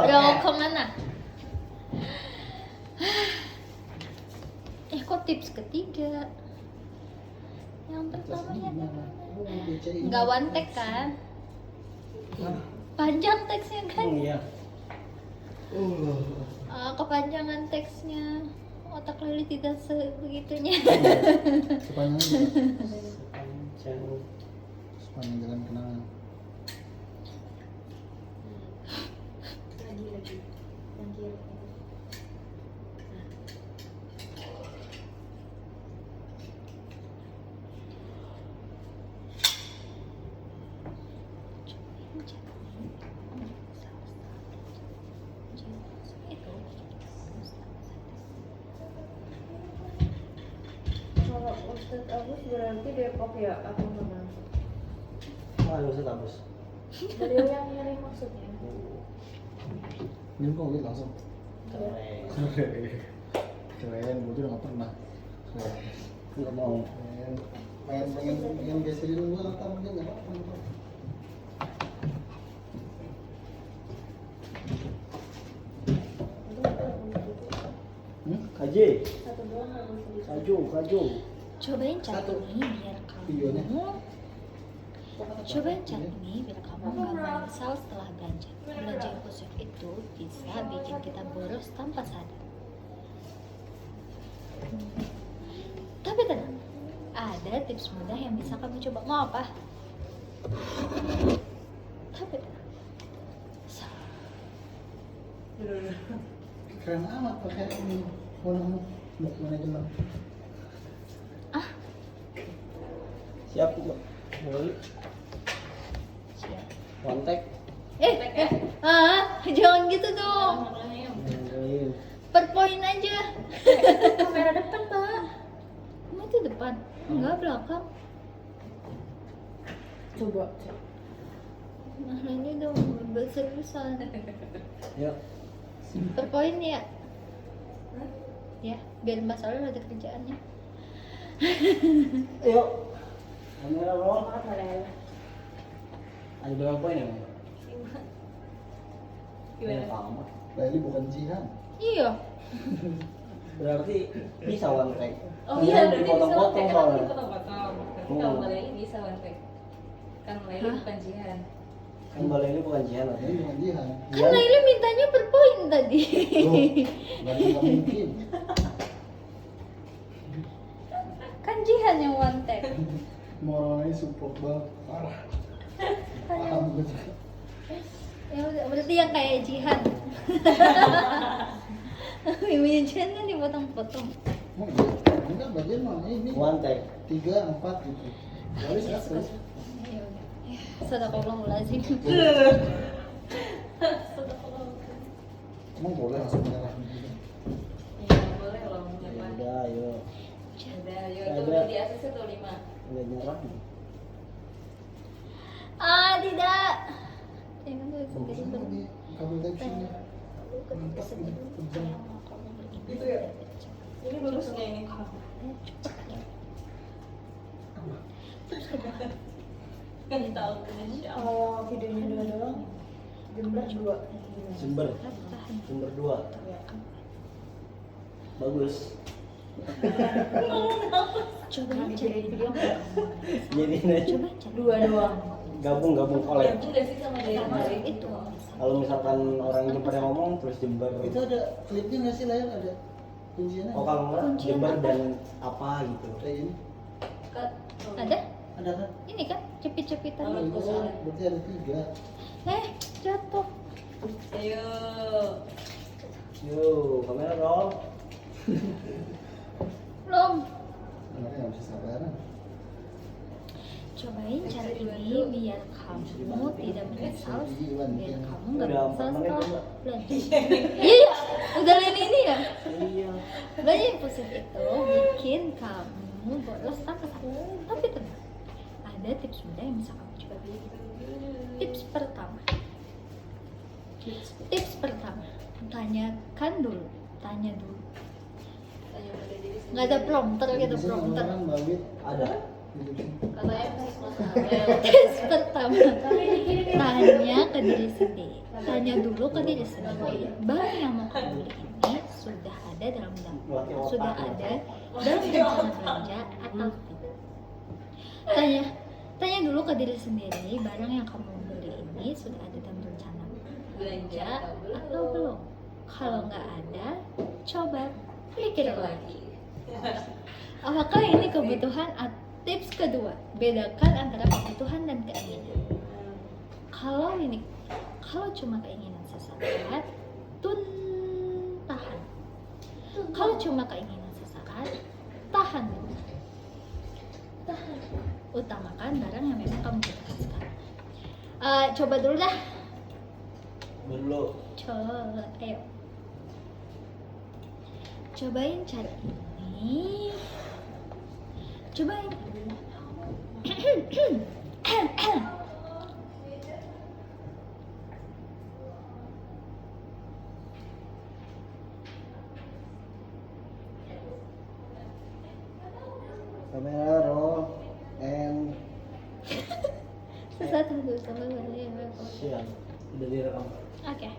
Rokok kemana? Kok tips ketiga? Yang pertamanya nggak one take kan? Panjang teksnya kan? Iya. Kepanjangan teksnya. Otak Lili tidak sebegitunya. Sepanjang jalan kenangan. Lagi. Yang kiri. Kalau Ustadz Agus berarti Depok ya atau mana? Ayo Ustaz Agus. Beliau yang nyari maksudnya. Ini kok gitu langsung. Keren, gue juga nggak pernah. Nggak mau. Pengen geserin gue atau mungkin nggak apa-apa. Kaji. Satu doang nggak bisa. Kaju. Cobain cat ini biar Videonya. Cobain cat ini biar kamu nggak menyesal setelah belanja. Belanja impulsif itu bisa bikin kita boros tanpa sadar. Tapi tenang, ada tips mudah yang bisa kamu coba. Mau apa? Tapi tenang. Keren amat pakai ini. Mana manajemen. Siap kok. Boleh. Siap. Kontak. Jangan gitu dong. Per poin aja. Kamera depan, Pak. Kamu itu depan, enggak belakang. Coba. Nah ini dong besar-besar. Yuk. Per poin ya. Ya, biar Mbak Saleh ada kerjaannya. Yuk. Kamera roll. Maaf ya. Ada berapa poin ya? Gimana? Amat. Lali bukan Jihan. Iya. Berarti bisa one track. Oh iya, berarti bisa dipotong-potong one take, soalnya. dipotong-potong. Berarti Oh. kalau Mbak Leli bisa one take. Kan Mbak Leli Hah? bukan Jihan. Kan Balai ini bukan Jihan atau? Ini bukan Jihan. Kan Laila mintanya per poin tadi. Berarti nggak mungkin. Kan Jihan yang one take. Mau ini support banget. Parah. Paham gue juga. Ya udah, berarti yang kayak Jihan. Miminya Jihan kan dipotong-potong. Mau iya? Enggak, bagian mana ini? One take. 3, 4 gitu. Jadi terus. Ya udah. Sadaqallahulazim. Emang boleh langsung menyerah gitu? Iya, boleh loh menyerah. Udah, ayo. Udah, yuk Ada. tunggu di ACC tuh 5. Udah nyerah. Tidak. Jangan tuh Bagus sendiri banget nih kabel type-C-nya. Mantap ini. Kejam. Itu ya? Ini bagusnya ini. Kan tahu Indonesia. Kalau videonya dua doang, jumlah 2. Sumber 2. Bagus. Coba Nah, aja. di video enggak? Jadi ini Coba aja. 2 doang. gabung collab. Gabung gak sih sama dari kemarin? Itu. Kalau misalkan orang Jember yang ngomong terus Jember. Itu ada klipnya nggak sih layar ada kunciannya? Oh kalau nggak Kuncian Jember apa? dan apa gitu. Kayak ini. Cut. Ada? Ada kan? Ini kan cepit-cepitan. Oh, Itu kan berarti ada 3. Jatuh. Ayo. Yo, kamera roll. Belum. Anaknya nggak bisa sabaran. Cobain cara ini biar kamu tidak menyesal, biar kamu nggak menyesal setelah belanja. Iya, udah lain ini ya. Iya. Belanja impulsif itu bikin kamu boros tanpa sadar. Tapi tenang, ada tips mudah yang bisa kamu coba. Tips pertama, tanyakan dulu, tanya dulu. Tanya pada diri sendiri. Nggak ada prompter gitu, Biasanya prompter. orang bawit ada. Katanya masih semester Tips pertama, Tapi dikirim tanya ke diri sendiri. Tanya dulu ke diri sendiri, barang yang mau kamu beli ini sudah ada dalam rencana belanja atau tidak. Tanya dulu ke diri sendiri, barang yang kamu beli ini sudah ada dalam rencana belanja atau belum. Kalau nggak ada, coba pikir lagi. Apakah ini kebutuhan? Tips kedua, bedakan antara kebutuhan dan keinginan. Kalau cuma keinginan sesaat, tahan. Kalau cuma keinginan sesaat, tahan. Utamakan barang yang memang kamu butuhkan sekarang. Coba dulu dah. Ayo. Cobain cara ini. Cobain. Kamera roll and Satu sama ya. siang udah direkam. Oke.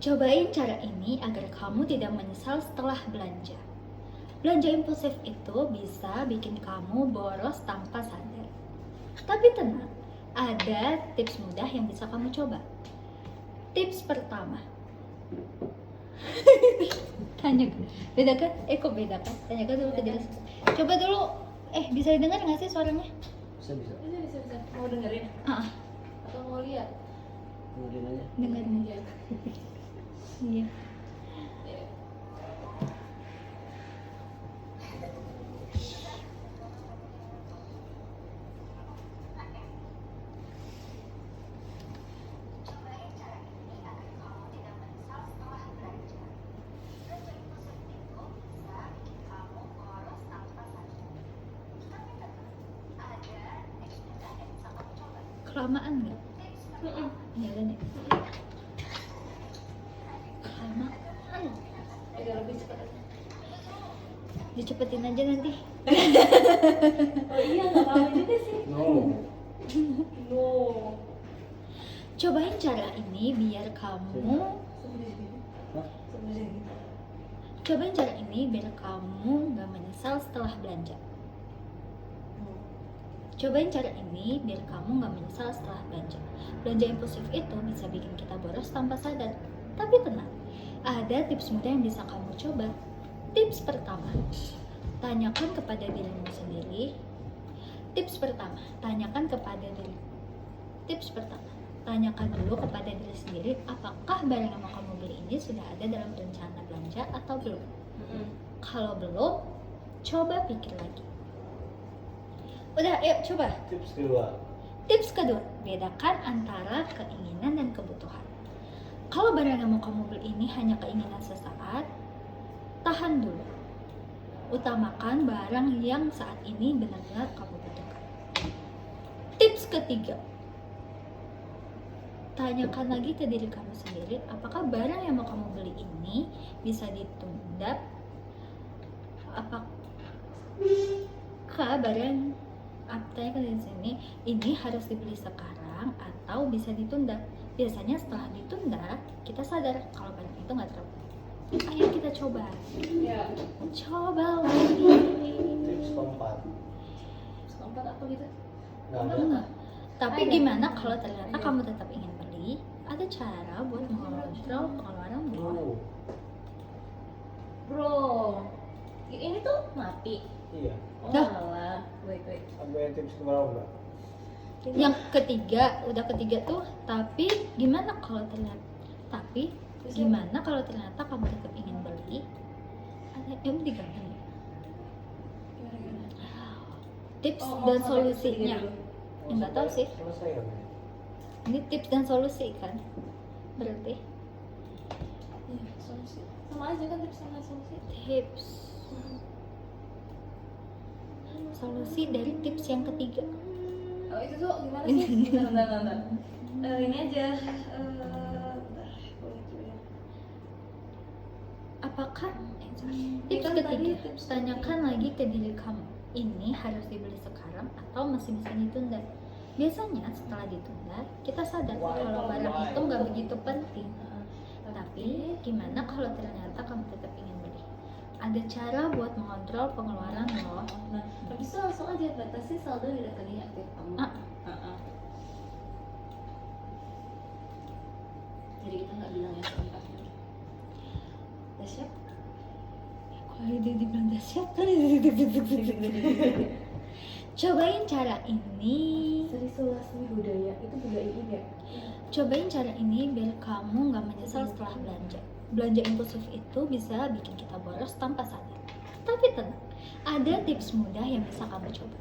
Cobain cara ini agar kamu tidak menyesal setelah belanja. Belanja impulsif itu bisa bikin kamu boros tanpa sadar. Tapi tenang, ada tips mudah yang bisa kamu coba. Tips pertama. Bedakan? Kok bedakan? Tanyakan dulu ke diri sendiri. Coba dulu, bisa dengar nggak sih suaranya? Bisa. Bisa. Mau dengerin Ah, atau mau lihat? Kemudian aja. dengerin. Iya. Iya. Kelamaan nggak? Iya kan ya? Kelamaan. Agak lebih cepat. Dicepetin aja nanti. Oh iya, nggak apa-apa juga sih. No. No. Cobain cara ini biar kamu Hah? Cobain cara ini biar kamu nggak menyesal setelah belanja. Cobain cara ini biar kamu nggak menyesal setelah belanja. Belanja impulsif itu bisa bikin kita boros tanpa sadar. Tapi tenang, ada tips mudah yang bisa kamu coba. Tips pertama, tanyakan kepada dirimu sendiri. Tips pertama, tanyakan dulu kepada diri sendiri, apakah barang yang mau kamu beli ini sudah ada dalam rencana belanja atau belum. Kalau belum, coba pikir lagi. Udah, ayo coba. Tips kedua, bedakan antara keinginan dan kebutuhan. Kalau barang yang mau kamu beli ini hanya keinginan sesaat, tahan dulu. Utamakan barang yang saat ini benar-benar kamu butuhkan. Tips ketiga, tanyakan lagi ke diri kamu sendiri, apakah barang yang mau kamu beli ini bisa ditunda? Apakah barang tanya ke diri sini ini harus dibeli sekarang atau bisa ditunda? Biasanya setelah ditunda kita sadar kalau barang itu nggak terlalu. Ayo kita coba. Ya. Coba lagi. Tips keempat. Keempat apa gitu? Enggak. Tapi Ada. gimana kalau ternyata kamu tetap ingin beli? Ada cara buat mengontrol pengeluaran bro. Oh, Bro, ini tuh mati. iya. Oh Dah. alah. Wait. Ada yang tips keberapa enggak? Yang ketiga, udah ketiga tuh, tapi gimana kalau ternyata kamu tetap ingin beli? Ada diganti. Tips dan solusinya. Nggak tahu sih. Selesai kan? Ini tips dan solusi kan? Berarti Iya, solusi. Sama aja kan tips sama solusi. tips solusi dari tips yang ketiga. Oh itu tuh gimana sih? Bentar. Ini aja. Bentar. Oh, itu ya. Apakah tips Kan tadi ketiga, tips tanyakan lagi ke diri kamu, ini harus dibeli sekarang atau masih bisa ditunda? Biasanya setelah ditunda, kita sadar kalau barang itu nggak begitu penting. Tapi gimana kalau ternyata kamu tetap ingin beli? Ada cara buat mengontrol pengeluaran loh. Nah, habis itu langsung aja batasi saldo di rekening aktif kamu. Jadi kita nggak bilang yang seempatnya. Udah siap? Kalau dia dibilang udah siap kan? Cobain cara ini. Resolusi budaya itu budaya ini ya. Cobain cara ini biar kamu nggak menyesal setelah belanja. Belanja impulsif itu bisa bikin kita boros tanpa sadar. Tapi tenang, ada tips mudah yang bisa kamu coba.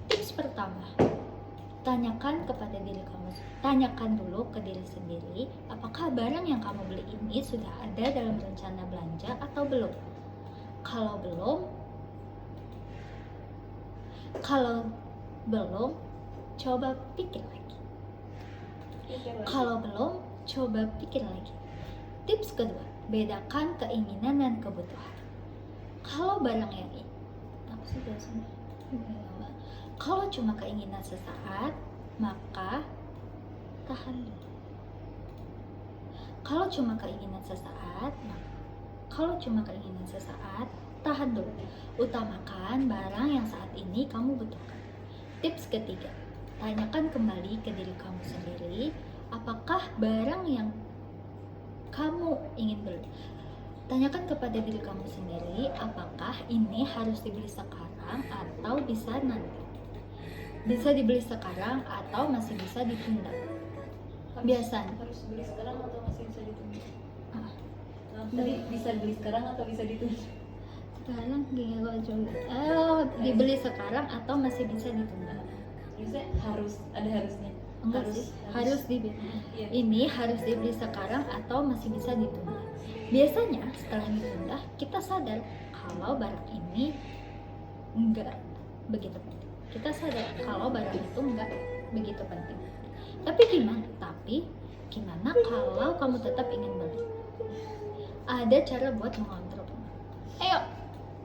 Tips pertama, tanyakan dulu ke diri sendiri, apakah barang yang kamu beli ini sudah ada dalam rencana belanja atau belum? Kalau belum, coba pikir lagi. Kalau belum, coba pikir lagi. Tips kedua, bedakan keinginan dan kebutuhan. Kalau barang yang ini, apa sih biasanya? Kalau cuma keinginan sesaat, maka tahan dulu. Kalau cuma keinginan sesaat, tahan dulu. Utamakan barang yang saat ini kamu butuhkan. Tips ketiga, tanyakan kembali ke diri kamu sendiri, apakah barang yang kamu ingin beli. Tanyakan kepada diri kamu sendiri, apakah ini harus dibeli sekarang atau bisa nanti. Bisa dibeli sekarang atau masih bisa ditunda. Biasanya Harus beli sekarang atau masih bisa ditunda? Ah. Tadi bisa beli sekarang atau bisa ditunda? sekarang gila juga. Dibeli sekarang atau masih bisa ditunda. Biasanya ada harusnya. Enggak sih, harus dibeli. Iya. Ini harus dibeli sekarang atau masih bisa ditunda. Biasanya setelah ditunda, kita sadar kalau barang ini enggak begitu penting. Kita sadar kalau barang itu enggak begitu penting. Tapi gimana kalau kamu tetap ingin beli? Ada cara buat mengontrol. Ayo.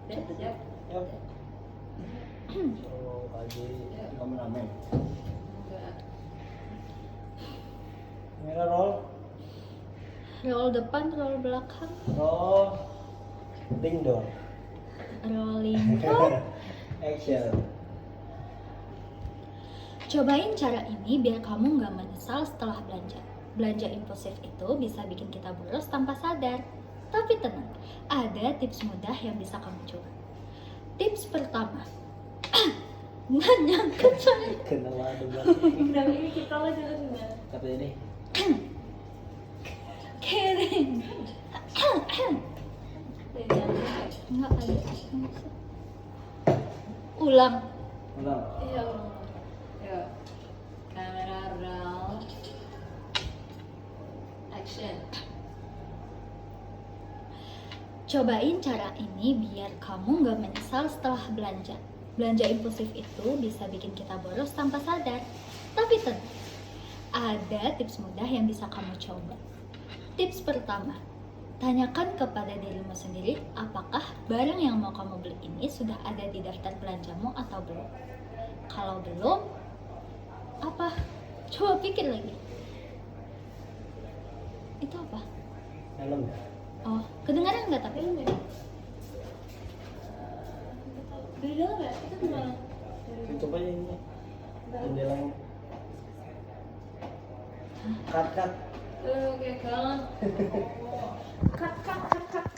Siap. Yuk. So, kaji kameramen. Enggak. Kamera roll. Roll depan, roll belakang, Roll. Ding dong. rolling roll. Action. Cobain cara ini biar kamu nggak menyesal setelah belanja. Belanja impulsif itu bisa bikin kita boros tanpa sadar. Tapi tenang, ada tips mudah yang bisa kamu coba. Tips pertama, nggak nyangka coy. Kenapa ada Nah, ini kita lo jelas. kata ini? Kering. Nggak ada. Ulang. Ulang. Iya. Yuk. Kamera roll. Action. Cobain cara ini biar kamu nggak menyesal setelah belanja. Belanja impulsif itu bisa bikin kita boros tanpa sadar. Tapi tenang, ada tips mudah yang bisa kamu coba. Tips pertama, tanyakan kepada dirimu sendiri apakah barang yang mau kamu beli ini sudah ada di daftar belanjamu atau belum. Kalau belum, apa? Coba pikir lagi. Itu apa? Helm. Oh, kedengaran nggak tapi? Dari dalam ya? Itu gimana? Tutup aja ini. Jendelanya. Cut. Oke kan.